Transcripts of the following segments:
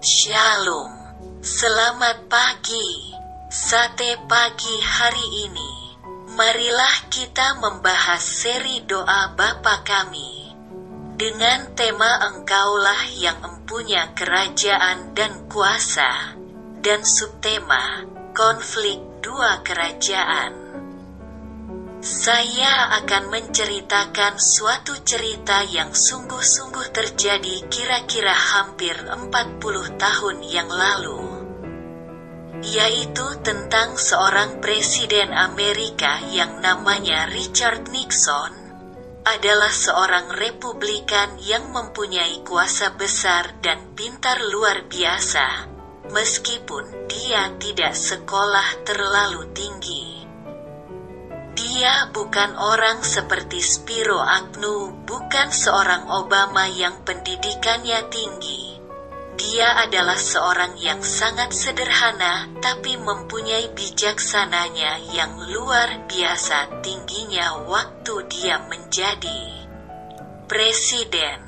Shalom. Selamat pagi. Sate pagi hari ini. Marilah kita membahas seri doa Bapa Kami. Dengan tema Engkaulah yang empunya kerajaan dan kuasa. Dan subtema, konflik dua kerajaan. Saya akan menceritakan suatu cerita yang sungguh-sungguh terjadi kira-kira hampir 40 tahun yang lalu. Yaitu tentang seorang presiden Amerika yang namanya Richard Nixon. Adalah seorang republikan yang mempunyai kuasa besar dan pintar luar biasa, meskipun dia tidak sekolah terlalu tinggi. Dia bukan orang seperti Spiro Agnew, bukan seorang Obama yang pendidikannya tinggi. Dia adalah seorang yang sangat sederhana, tapi mempunyai bijaksananya yang luar biasa tingginya waktu dia menjadi presiden.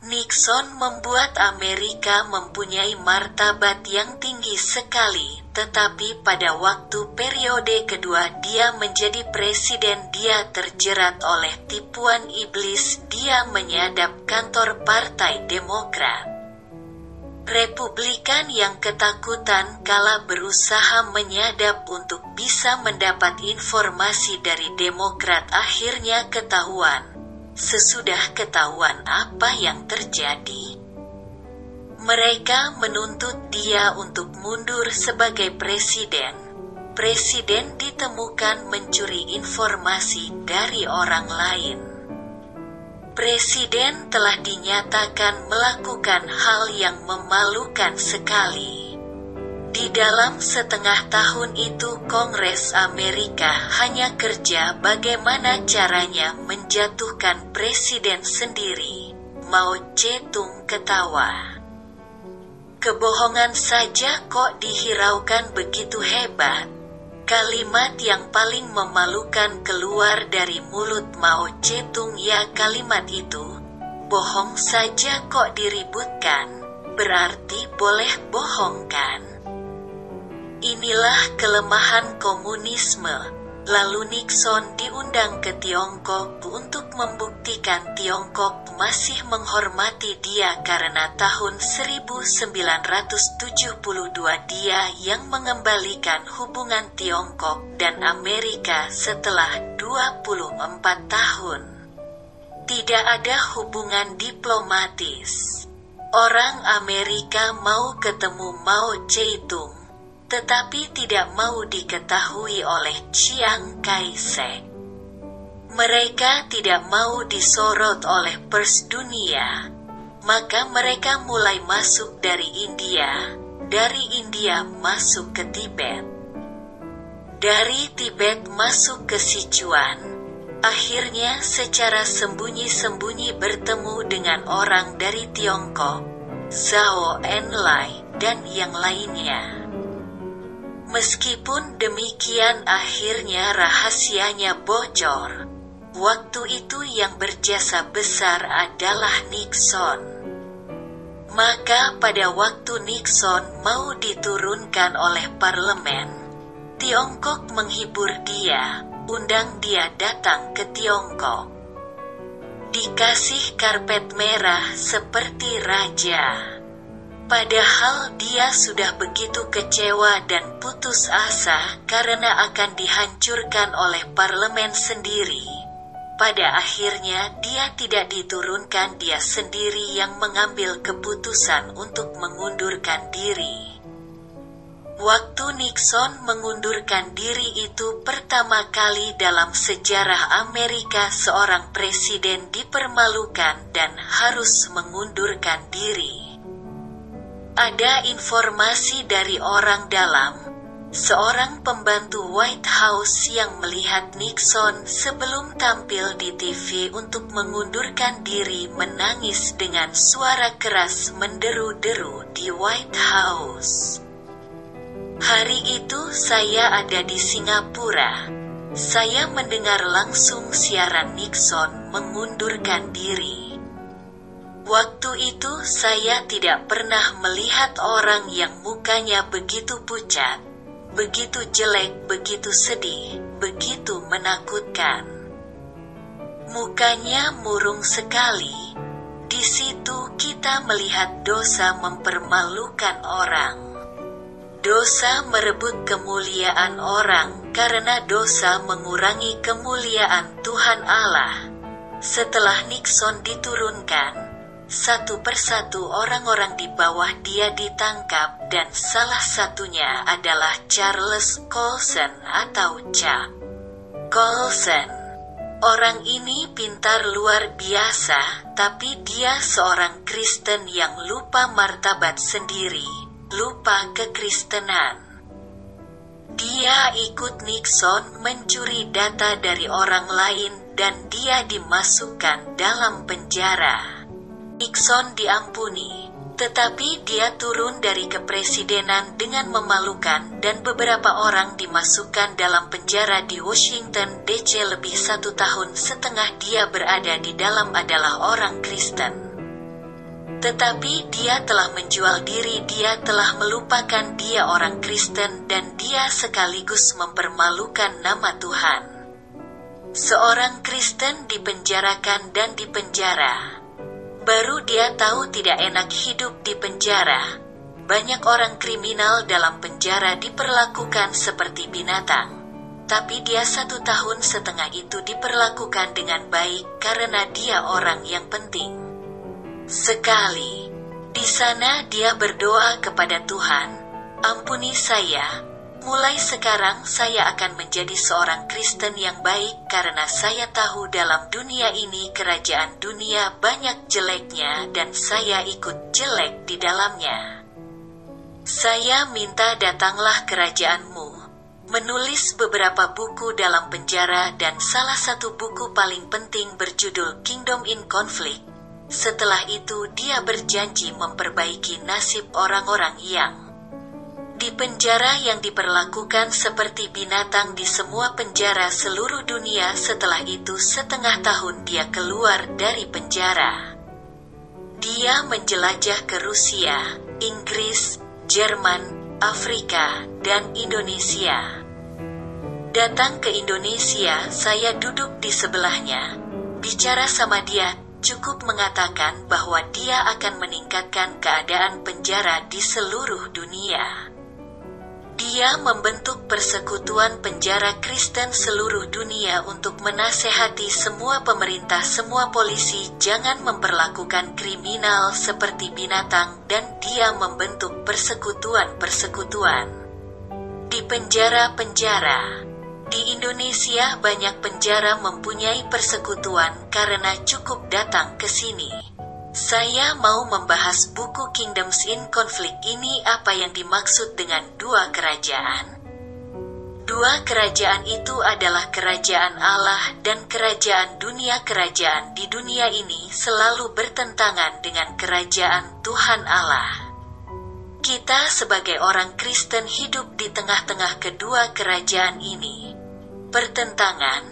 Nixon membuat Amerika mempunyai martabat yang tinggi sekali, tetapi pada waktu periode kedua dia menjadi presiden, dia terjerat oleh tipuan iblis. Dia menyadap kantor Partai Demokrat. Republikan yang ketakutan kala berusaha menyadap untuk bisa mendapat informasi dari Demokrat akhirnya ketahuan. Sesudah ketahuan apa yang terjadi, mereka menuntut dia untuk mundur sebagai presiden. Presiden ditemukan mencuri informasi dari orang lain. Presiden telah dinyatakan melakukan hal yang memalukan sekali. Di dalam setengah tahun itu Kongres Amerika hanya kerja bagaimana caranya menjatuhkan presiden sendiri. Mao Zedong ketawa. Kebohongan saja kok dihiraukan begitu hebat. Kalimat yang paling memalukan keluar dari mulut Mao Zedong, ya kalimat itu. Bohong saja kok diributkan. Berarti boleh bohong kan? Inilah kelemahan komunisme. Lalu Nixon diundang ke Tiongkok untuk membuktikan Tiongkok masih menghormati dia karena tahun 1972 dia yang mengembalikan hubungan Tiongkok dan Amerika setelah 24 tahun. Tidak ada hubungan diplomatis. Orang Amerika mau ketemu Mao Zedong, tetapi tidak mau diketahui oleh Chiang Kai-shek. Mereka tidak mau disorot oleh pers dunia. Maka mereka mulai masuk dari India masuk ke Tibet. Dari Tibet masuk ke Sichuan. Akhirnya secara sembunyi-sembunyi bertemu dengan orang dari Tiongkok, Zhou Enlai, dan yang lainnya. Meskipun demikian akhirnya rahasianya bocor. Waktu itu yang berjasa besar adalah Nixon. Maka pada waktu Nixon mau diturunkan oleh parlemen, Tiongkok menghibur dia, undang dia datang ke Tiongkok. Dikasih karpet merah seperti raja. Padahal dia sudah begitu kecewa dan putus asa karena akan dihancurkan oleh parlemen sendiri. Pada akhirnya dia tidak diturunkan, dia sendiri yang mengambil keputusan untuk mengundurkan diri. Waktu Nixon mengundurkan diri itu pertama kali dalam sejarah Amerika seorang presiden dipermalukan dan harus mengundurkan diri. Ada informasi dari orang dalam, seorang pembantu White House yang melihat Nixon sebelum tampil di TV untuk mengundurkan diri menangis dengan suara keras menderu-deru di White House. Hari itu saya ada di Singapura. Saya mendengar langsung siaran Nixon mengundurkan diri. Waktu itu saya tidak pernah melihat orang yang mukanya begitu pucat, begitu jelek, begitu sedih, begitu menakutkan. Mukanya murung sekali. Di situ kita melihat dosa mempermalukan orang. Dosa merebut kemuliaan orang karena dosa mengurangi kemuliaan Tuhan Allah. Setelah Nixon diturunkan, satu persatu orang-orang di bawah dia ditangkap dan salah satunya adalah Charles Colson atau Chuck Colson. Orang ini pintar luar biasa, tapi dia seorang Kristen yang lupa martabat sendiri, lupa kekristenan. Dia ikut Nixon mencuri data dari orang lain dan dia dimasukkan dalam penjara. Nixon diampuni, tetapi dia turun dari kepresidenan dengan memalukan dan beberapa orang dimasukkan dalam penjara di Washington DC lebih 1,5 tahun dia berada di dalam adalah orang Kristen. Tetapi dia telah menjual diri, dia telah melupakan dia orang Kristen dan dia sekaligus mempermalukan nama Tuhan. Seorang Kristen dipenjarakan dan dipenjara. Baru dia tahu tidak enak hidup di penjara. Banyak orang kriminal dalam penjara diperlakukan seperti binatang. Tapi dia 1,5 tahun itu diperlakukan dengan baik karena dia orang yang penting sekali. Di sana dia berdoa kepada Tuhan, "Ampuni saya. Mulai sekarang saya akan menjadi seorang Kristen yang baik karena saya tahu dalam dunia ini kerajaan dunia banyak jeleknya dan saya ikut jelek di dalamnya. Saya minta datanglah kerajaan-Mu." Menulis beberapa buku dalam penjara dan salah satu buku paling penting berjudul Kingdom in Conflict. Setelah itu dia berjanji memperbaiki nasib orang-orang yang di penjara yang diperlakukan seperti binatang di semua penjara seluruh dunia. Setelah itu 1,5 tahun dia keluar dari penjara. Dia menjelajah ke Rusia, Inggris, Jerman, Afrika, dan Indonesia. Datang ke Indonesia, saya duduk di sebelahnya. Bicara sama dia, cukup mengatakan bahwa dia akan meningkatkan keadaan penjara di seluruh dunia. Dia membentuk persekutuan penjara Kristen seluruh dunia untuk menasehati semua pemerintah, semua polisi jangan memperlakukan kriminal seperti binatang, dan dia membentuk persekutuan-persekutuan di penjara-penjara. Di Indonesia banyak penjara mempunyai persekutuan karena cukup datang ke sini. Saya mau membahas buku Kingdoms in Conflict ini. Apa yang dimaksud dengan dua kerajaan? Dua kerajaan itu adalah kerajaan Allah dan kerajaan dunia. Kerajaan di dunia ini selalu bertentangan dengan kerajaan Tuhan Allah. Kita sebagai orang Kristen hidup di tengah-tengah kedua kerajaan ini. Pertentangan,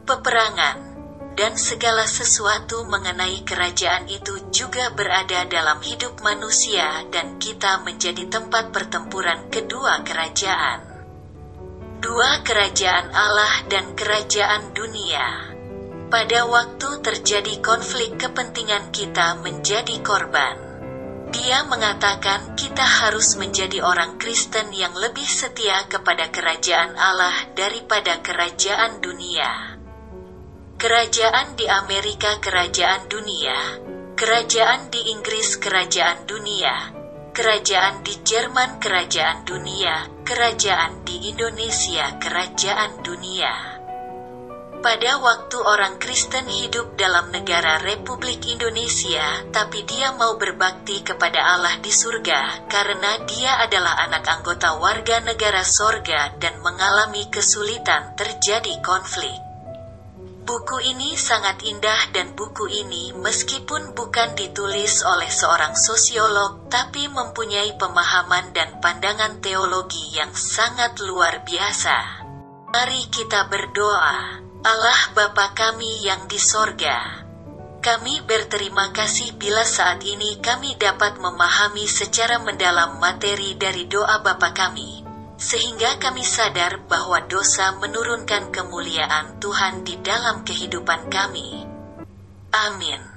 peperangan, dan segala sesuatu mengenai kerajaan itu juga berada dalam hidup manusia dan kita menjadi tempat pertempuran kedua kerajaan. Dua kerajaan Allah dan kerajaan dunia. Pada waktu terjadi konflik kepentingan kita menjadi korban. Dia mengatakan kita harus menjadi orang Kristen yang lebih setia kepada kerajaan Allah daripada kerajaan dunia. Kerajaan di Amerika kerajaan dunia, kerajaan di Inggris kerajaan dunia, kerajaan di Jerman kerajaan dunia, kerajaan di Indonesia kerajaan dunia. Pada waktu orang Kristen hidup dalam negara Republik Indonesia, tapi dia mau berbakti kepada Allah di surga karena dia adalah anak anggota warga negara sorga dan mengalami kesulitan terjadi konflik. Buku ini sangat indah dan buku ini meskipun bukan ditulis oleh seorang sosiolog tapi mempunyai pemahaman dan pandangan teologi yang sangat luar biasa. Mari kita berdoa. Allah Bapa kami yang di sorga, Kami berterima kasih bila saat ini kami dapat memahami secara mendalam materi dari doa Bapa kami, sehingga kami sadar bahwa dosa menurunkan kemuliaan Tuhan di dalam kehidupan kami. Amin.